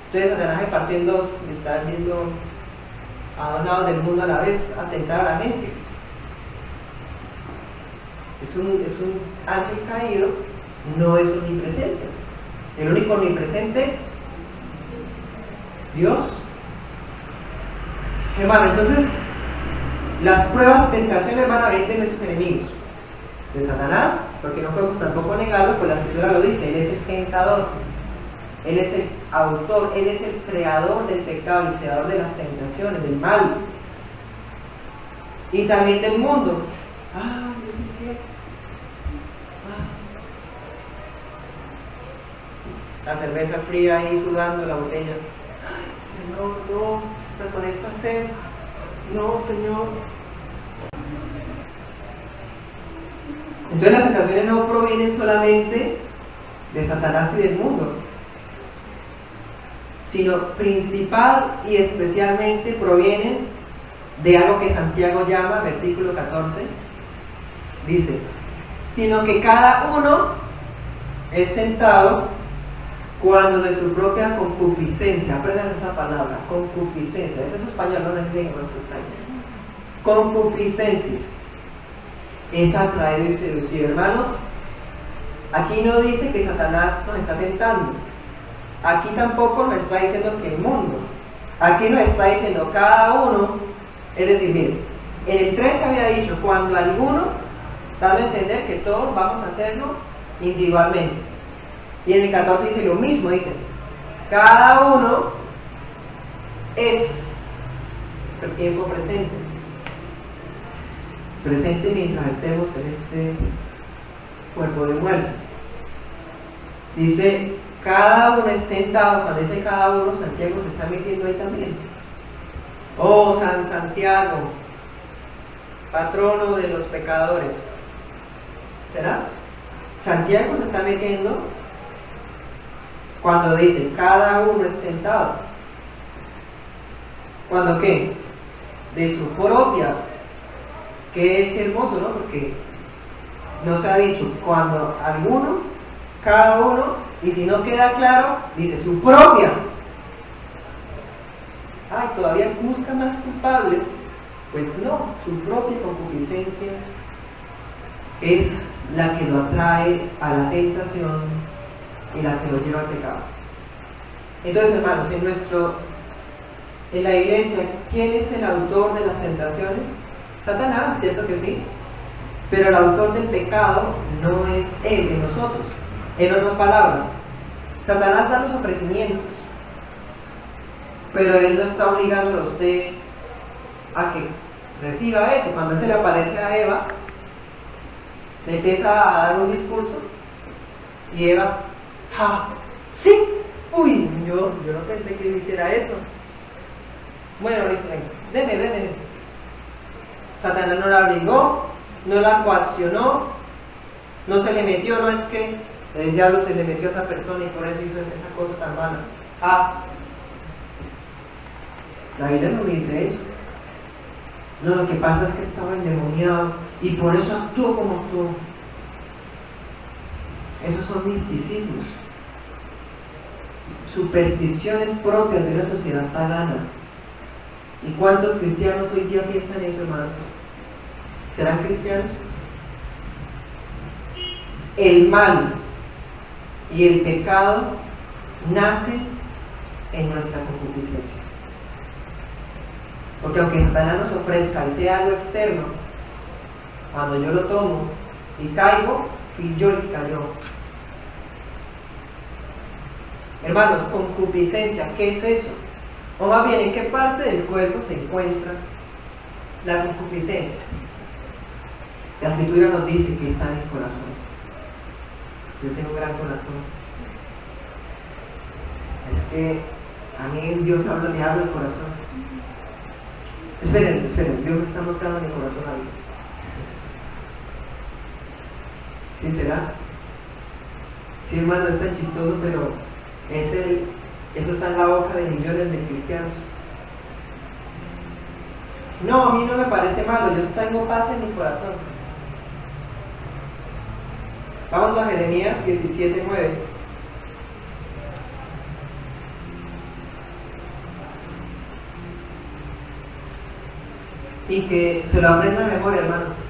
entonces Satanás se partió en dos y está yendo a dos lados del mundo a la vez a tentar a la gente. Es un ángel caído, no es omnipresente. El único omnipresente es Dios. Hermano, entonces las pruebas, tentaciones van a venir de nuestros enemigos, de Satanás, porque no podemos tampoco negarlo, pues la escritura lo dice, él es el tentador, él es el autor, él es el creador del pecado, el creador de las tentaciones, del mal, y también del mundo. Yo decía, la cerveza fría ahí sudando la botella. Señor, no, pero con esta sed, no, Señor. Entonces las tentaciones no provienen solamente de Satanás y del mundo, sino principal y especialmente provienen de algo que Santiago llama, versículo 14, dice, sino que cada uno es tentado cuando de su propia concupiscencia, aprendan esa palabra, concupiscencia, ese es español, no es lengua, es concupiscencia, es atraído y seducido. Hermanos, aquí no dice que Satanás nos está tentando, aquí tampoco nos está diciendo que el mundo, aquí nos está diciendo cada uno, es decir, miren, en el 13 había dicho, cuando alguno, dando a entender que todos vamos a hacerlo individualmente. Y en el 14 dice lo mismo, dice, cada uno es el tiempo presente mientras estemos en este cuerpo de muerte. Dice, cada uno es tentado, cuando dice cada uno, Santiago se está metiendo ahí también. Oh, San Santiago, patrono de los pecadores. ¿Será? Santiago se está metiendo cuando dice, cada uno es tentado. ¿Cuándo qué? De su propia. Qué hermoso, ¿no? Porque no se ha dicho cuando alguno, cada uno, y si no queda claro, dice su propia. Ay, todavía busca más culpables. Pues no, su propia concupiscencia es la que lo atrae a la tentación y la que lo lleva al pecado. Entonces, hermanos, en la iglesia, ¿quién es el autor de las tentaciones? Satanás, ¿cierto que sí? Pero el autor del pecado no es él en nosotros. En otras palabras, Satanás da los ofrecimientos, pero él no está obligando a usted a que reciba eso. Cuando él se le aparece a Eva, le empieza a dar un discurso y Eva, sí, uy, yo no pensé que él hiciera eso. Bueno, le dice, deme. Satanás no la obligó, no la coaccionó, no se le metió, no es que el diablo se le metió a esa persona y por eso hizo esa cosa tan mala. La Biblia no dice eso. No, lo que pasa es que estaba endemoniado y por eso actuó como actuó. Esos son misticismos, supersticiones propias de una sociedad pagana. ¿Y cuántos cristianos hoy día piensan eso, hermanos? ¿Serán cristianos? El mal y el pecado nacen en nuestra concupiscencia. Porque aunque Satanás nos ofrezca y sea algo externo, Cuando yo lo tomo y caigo, fui yo el que cayó. Hermanos, concupiscencia, ¿qué es eso? O más bien, ¿en qué parte del cuerpo se encuentra la concupiscencia? La Escritura nos dice que está en el corazón. Yo tengo un gran corazón. Es que a mí Dios me habla el corazón. Esperen, Dios me está mostrando en mi corazón algo. ¿Sí será? Sí, hermano, es tan chistoso, pero eso está en la boca de millones de cristianos. No, a mí no me parece malo, yo tengo paz en mi corazón. Vamos a Jeremías 17:9. Y que se lo aprendan de memoria, hermano.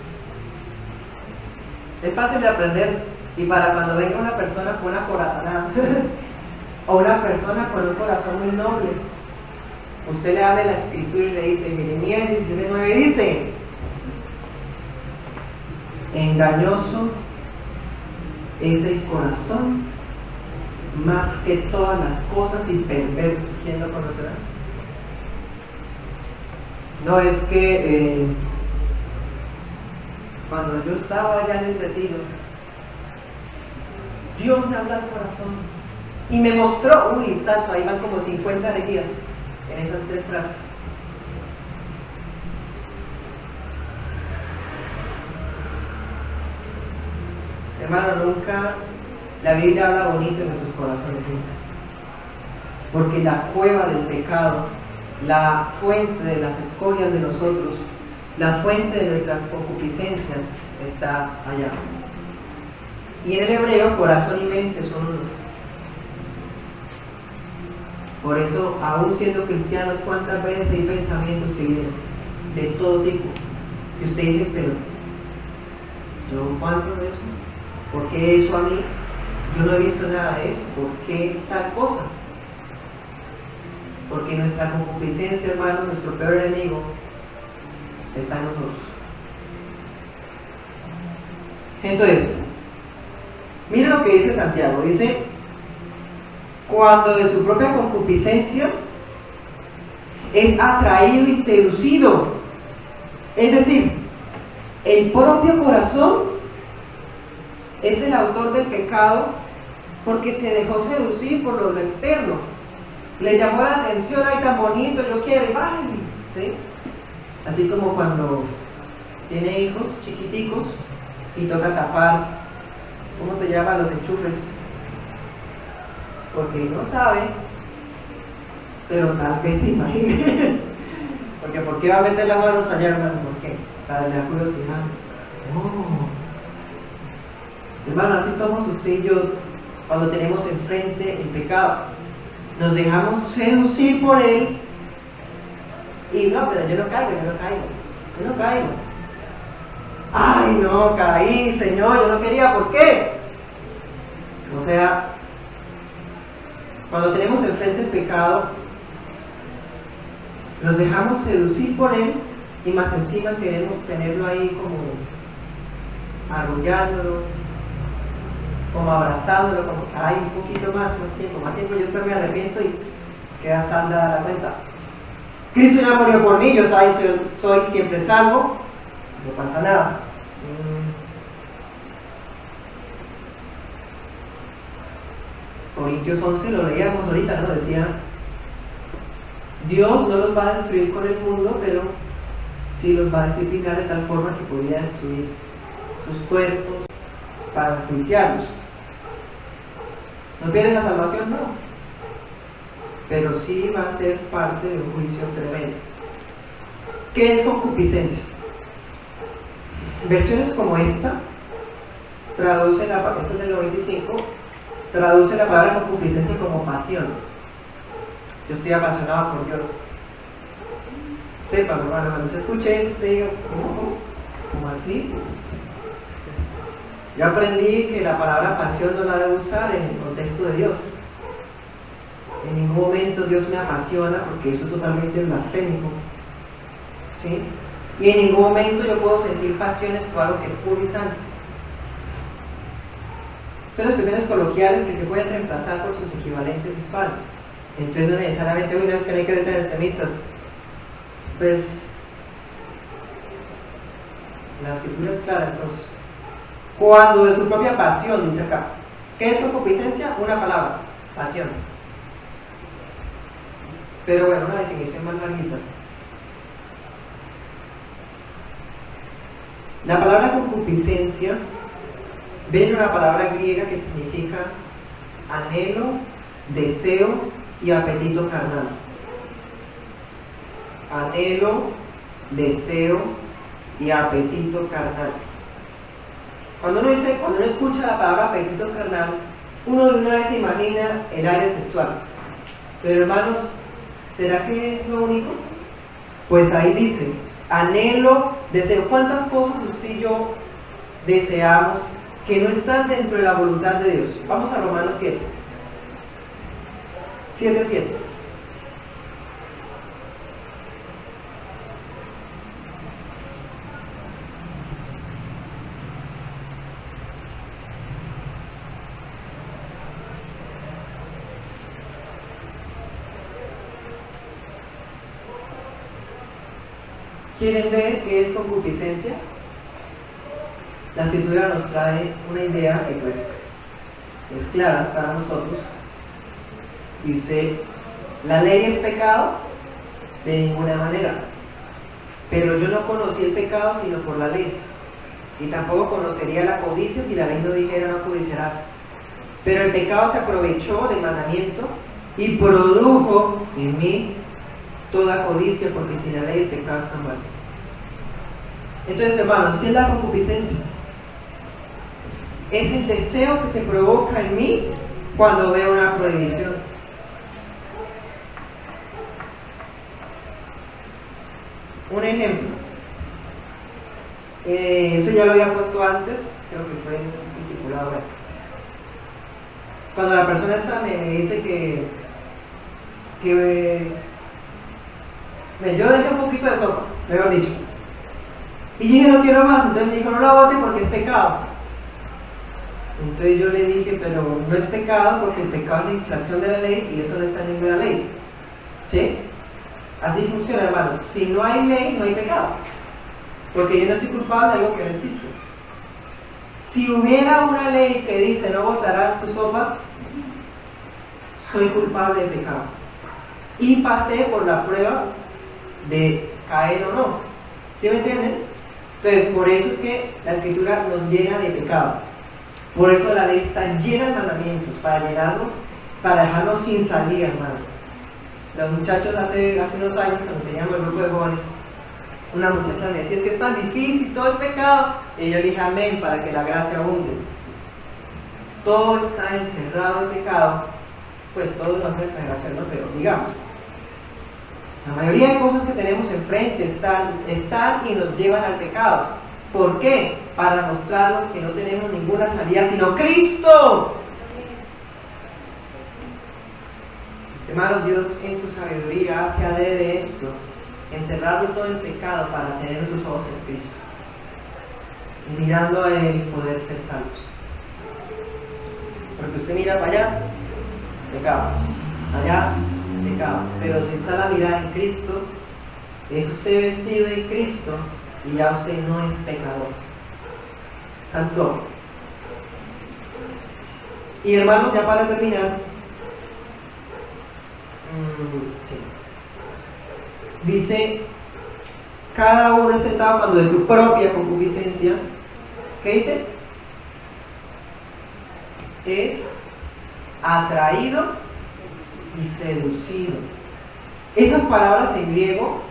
Es fácil de aprender, y para cuando venga una persona con una corazonada o una persona con un corazón muy noble, usted le abre la Escritura y le dice, Jeremías 17:9 dice: engañoso es el corazón más que todas las cosas y perverso. ¿Quién lo conocerá? No, es que cuando yo estaba allá en el retiro, Dios me habló al corazón y me mostró, santo, ahí van como 50 alegrías en esas 3 frases. Hermano, nunca la Biblia habla bonito en nuestros corazones, nunca. Porque la cueva del pecado, la fuente de las escorias de nosotros, la fuente de nuestras concupiscencias está allá. Y en el hebreo, corazón y mente son uno. Por eso, aún siendo cristianos, ¿cuántas veces hay pensamientos que vienen de todo tipo? Y usted dice, pero ¿yo cuánto de eso? ¿Por qué eso a mí? Yo no he visto nada de eso. ¿Por qué tal cosa? Porque nuestra concupiscencia, hermano, nuestro peor enemigo, está en nosotros. Entonces, mira lo que dice Santiago. Dice, cuando de su propia concupiscencia es atraído y seducido. Es decir, el propio corazón es el autor del pecado porque se dejó seducir por lo externo. Le llamó la atención, ay, tan bonito, yo quiero, ay, ¿sí? Así como cuando tiene hijos chiquiticos y toca tapar, ¿cómo se llama? Los enchufes. Porque no sabe, pero tal vez se imagine. Porque ¿por qué va a meter las manos allá, hermano? ¿Por qué? Para la curiosidad. No. Hermano, así somos usted y yo cuando tenemos enfrente el pecado. Nos dejamos seducir por él y no, pero yo no caigo. Ay, no, caí, Señor, yo no quería, ¿por qué? O sea, cuando tenemos enfrente el pecado, nos dejamos seducir por él y más encima queremos tenerlo ahí como arrullándolo, como abrazándolo, como, ay, un poquito más tiempo, yo después me arrepiento y queda saldada la cuenta. Cristo ya murió por mí, yo soy siempre salvo, no pasa nada. Corintios 11 lo leíamos ahorita, ¿no? Decía, Dios no los va a destruir con el mundo, pero sí los va a disciplinar de tal forma que podría destruir sus cuerpos para enjuiciarlos. ¿No pierden la salvación? No. Pero sí va a ser parte de un juicio tremendo. ¿Qué es concupiscencia? Versiones como esta traduce esta es del 95, traduce la palabra concupiscencia como pasión. Yo estoy apasionado por Dios. Sepan, hermano, cuando se escuche eso, usted diga, ¿cómo así? Yo aprendí que la palabra pasión no la debo usar en el contexto de Dios. En ningún momento Dios me apasiona, porque eso es totalmente blasfémico. ¿Sí? Y en ningún momento yo puedo sentir pasiones por algo que es puro y santo. Son expresiones coloquiales que se pueden reemplazar por sus equivalentes hispanos. Entonces no necesariamente, uy, no es que no hay que ser extremistas. Pues la escritura es clara. Entonces, cuando de su propia pasión, dice acá, ¿qué es concupiscencia? Una palabra, pasión. Pero bueno, una definición más larguita. La palabra concupiscencia viene de una palabra griega que significa anhelo, deseo y apetito carnal. Anhelo, deseo y apetito carnal. Cuando uno escucha la palabra apetito carnal, uno de una vez se imagina el área sexual. Pero hermanos, ¿será que es lo único? Pues ahí dice, anhelo, deseo. ¿Cuántas cosas usted y yo deseamos que no están dentro de la voluntad de Dios? Vamos a Romanos 7. 7:7. ¿Quieren ver qué es concupiscencia? La escritura nos trae una idea que pues es clara para nosotros. Dice, la ley es pecado de ninguna manera, pero yo no conocí el pecado sino por la ley, y tampoco conocería la codicia si la ley no dijera no codiciarás. Pero el pecado se aprovechó del mandamiento y produjo en mí toda codicia, porque sin la ley el pecado está muerto. Entonces, hermanos, ¿qué es la concupiscencia? Es el deseo que se provoca en mí cuando veo una prohibición. Un ejemplo, eso ya lo había puesto antes, creo que fue en un discipulado. Cuando la persona esta me dice que yo dejé un poquito de sopa, mejor dicho, y yo no quiero más, entonces me dijo, no la bote porque es pecado. Entonces yo le dije, pero no es pecado porque el pecado es la infracción de la ley y eso no está en ninguna ley. ¿Sí? Así funciona, hermanos. Si no hay ley, no hay pecado. Porque yo no soy culpable de algo que no existe. Si hubiera una ley que dice no botarás tu sopa, soy culpable de pecado. Y pasé por la prueba de caer o no. ¿Sí me entienden? Entonces, por eso es que la escritura nos llena de pecado. Por eso la ley está llena de mandamientos, para llenarnos, para dejarnos sin salida, hermano. Los muchachos hace unos años, cuando teníamos el grupo de jóvenes, una muchacha me decía, es que es tan difícil, todo es pecado. Y yo le dije, amén, para que la gracia abunde. Todo está encerrado en pecado, pues todo no es exageración, ¿no? Pero digamos, la mayoría de cosas que tenemos enfrente están y nos llevan al pecado. ¿Por qué? Para mostrarnos que no tenemos ninguna salida sino Cristo. Hermanos, Dios en su sabiduría hace adrede esto, encerrarlo todo en pecado para tener sus ojos en Cristo y mirando a Él poder ser salvos. Porque usted mira para allá, pecado, allá, pecado, pero si está la mirada en Cristo, es usted vestido de Cristo y ya usted no es pecador, santo. Y hermanos, ya para terminar, dice, cada uno es tentado cuando de su propia concupiscencia, ¿qué dice? Es atraído y seducido. Esas palabras en griego,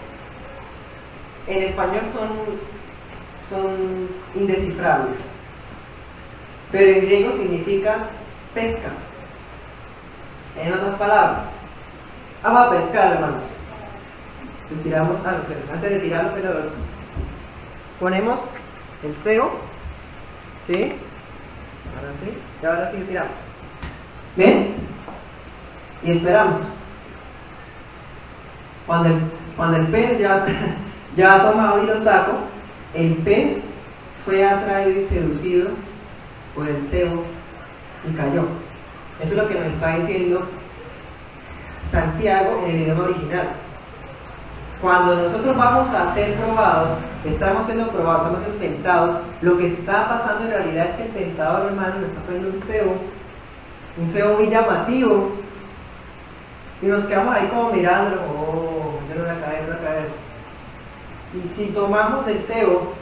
en español son indescifrables, pero en griego significa pesca. En otras palabras, vamos a pescar, hermanos. Pues tiramos algo, pero antes de tirarlo, ponemos el cebo, ¿sí? Ahora sí, y ahora sí tiramos. ¿Ven? Y esperamos. Cuando el pez ya Ya tomado y lo saco, el pez fue atraído y seducido por el cebo y cayó. Eso es lo que nos está diciendo Santiago en el idioma original. Cuando nosotros vamos a ser probados, estamos siendo probados, estamos siendo tentados, lo que está pasando en realidad es que el tentador, hermano, nos está poniendo un cebo muy llamativo, y nos quedamos ahí como mirando, oh, yo no voy a caer, no voy a caer. Y si tomamos el cebo,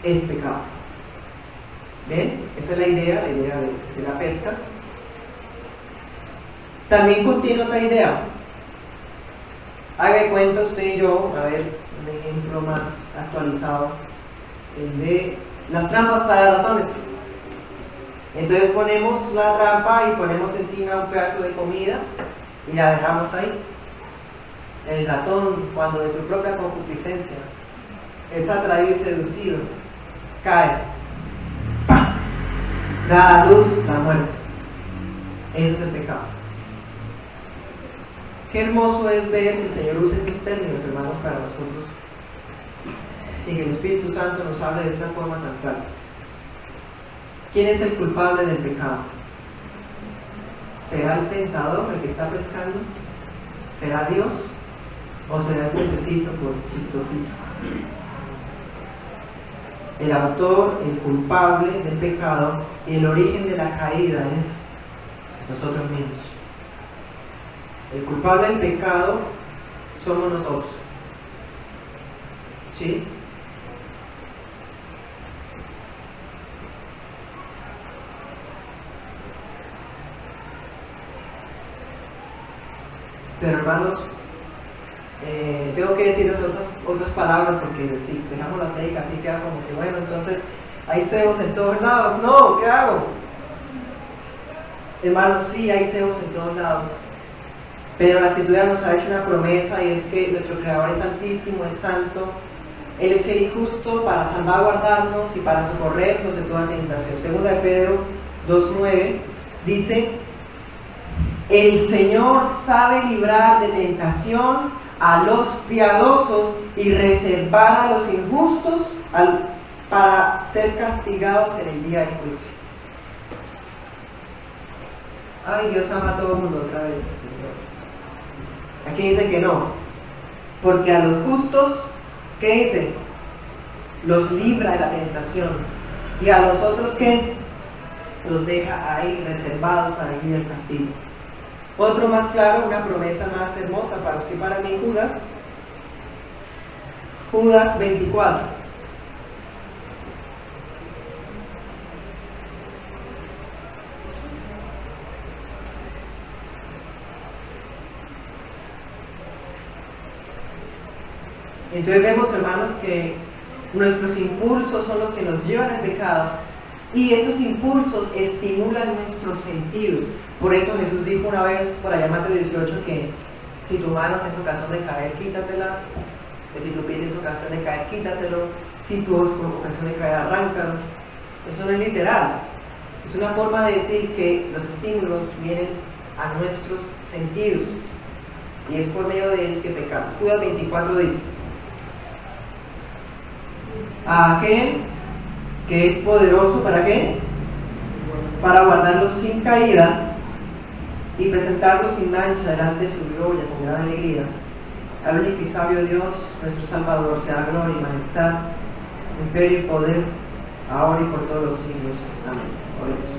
es pecado. ¿Ven? Esa es la idea de la pesca. También contiene otra idea. Haga de cuenta usted y yo, a ver, un ejemplo más actualizado, el de las trampas para ratones. Entonces ponemos la trampa y ponemos encima un pedazo de comida y la dejamos ahí. El ratón, cuando de su propia concupiscencia es atraído y seducido, cae, ¡pam!, da a luz la muerte. Eso es el pecado. Qué hermoso es ver que el Señor use esos términos, hermanos, para nosotros, y que el Espíritu Santo nos hable de esa forma tan clara. ¿Quién es el culpable del pecado? ¿Será el tentador el que está pescando? ¿Será Dios? ¿O será el pececito por chistosito? El autor, el culpable del pecado y el origen de la caída es nosotros mismos. El culpable del pecado somos nosotros. ¿Sí? Pero hermanos, tengo que decir otras palabras, porque si dejamos la técnica así queda como que bueno, entonces hay cebos en todos lados. No, ¿qué hago? Hermanos, sí hay cebos en todos lados, pero la Escritura nos ha hecho una promesa, y es que nuestro Creador es santísimo, es santo. Él es fiel y justo para salvaguardarnos y para socorrernos de toda tentación. Segunda de Pedro 2:9 dice: el Señor sabe librar de tentación a los piadosos y reservar a los injustos para ser castigados en el día del juicio. Ay, Dios ama a todo el mundo otra vez, señores. Aquí dice que no, porque a los justos, ¿qué dice? Los libra de la tentación, y a los otros, ¿qué? Los deja ahí reservados para el día del castigo. Otro más claro, una promesa más hermosa para usted y para mí, Judas 24. Entonces vemos, hermanos, que nuestros impulsos son los que nos llevan al pecado, y estos impulsos estimulan nuestros sentidos. Por eso Jesús dijo una vez, por allá en Mateo 18, que si tu mano es ocasión de caer, quítatela; que si tu pie es ocasión de caer, quítatelo; si tu ojo es ocasión de caer, arráncalo. Eso no es literal, es una forma de decir que los estímulos vienen a nuestros sentidos, y es por medio de ellos que pecamos. Judas 24 dice: a aquel que es poderoso, ¿para qué? Para guardarlos sin caída y presentarlos sin mancha delante de su gloria con gran alegría. Al único y sabio Dios, nuestro Salvador, sea gloria y majestad, imperio y poder, ahora y por todos los siglos. Amén. Oremos.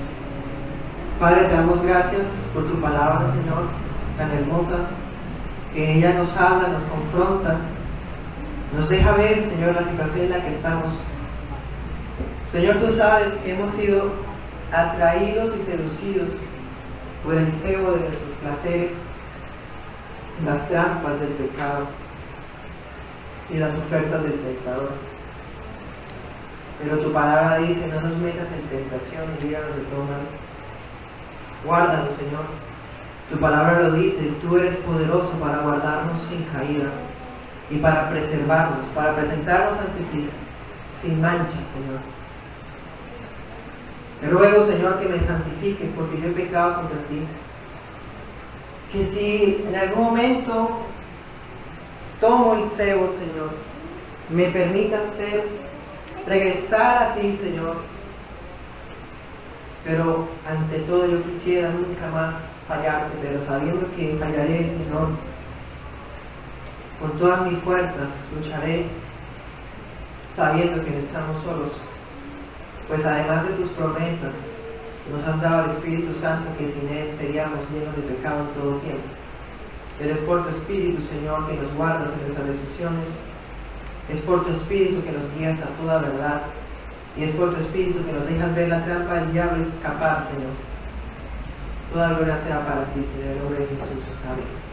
Padre, te damos gracias por tu palabra, Señor, tan hermosa, que ella nos habla, nos confronta, nos deja ver, Señor, la situación en la que estamos. Señor, tú sabes que hemos sido atraídos y seducidos por el cebo de nuestros placeres, las trampas del pecado y las ofertas del tentador. Pero tu palabra dice: no nos metas en tentación y líbranos de todo mal. Guárdanos, Señor. Tu palabra lo dice: tú eres poderoso para guardarnos sin caída y para preservarnos, para presentarnos ante ti sin mancha, Señor. Te ruego, Señor, que me santifiques, porque yo he pecado contra ti. Que si en algún momento tomo el cebo, Señor, me permitas regresar a ti, Señor. Pero ante todo yo quisiera nunca más fallarte, pero sabiendo que fallaré, Señor, con todas mis fuerzas lucharé, sabiendo que no estamos solos, pues además de tus promesas, nos has dado el Espíritu Santo, que sin Él seríamos llenos de pecado en todo tiempo. Pero es por tu Espíritu, Señor, que nos guardas en nuestras decisiones, es por tu Espíritu que nos guías a toda verdad, y es por tu Espíritu que nos dejas ver la trampa del diablo y escapar, Señor. Toda gloria sea para ti, Señor, en el nombre de Jesús. Amén.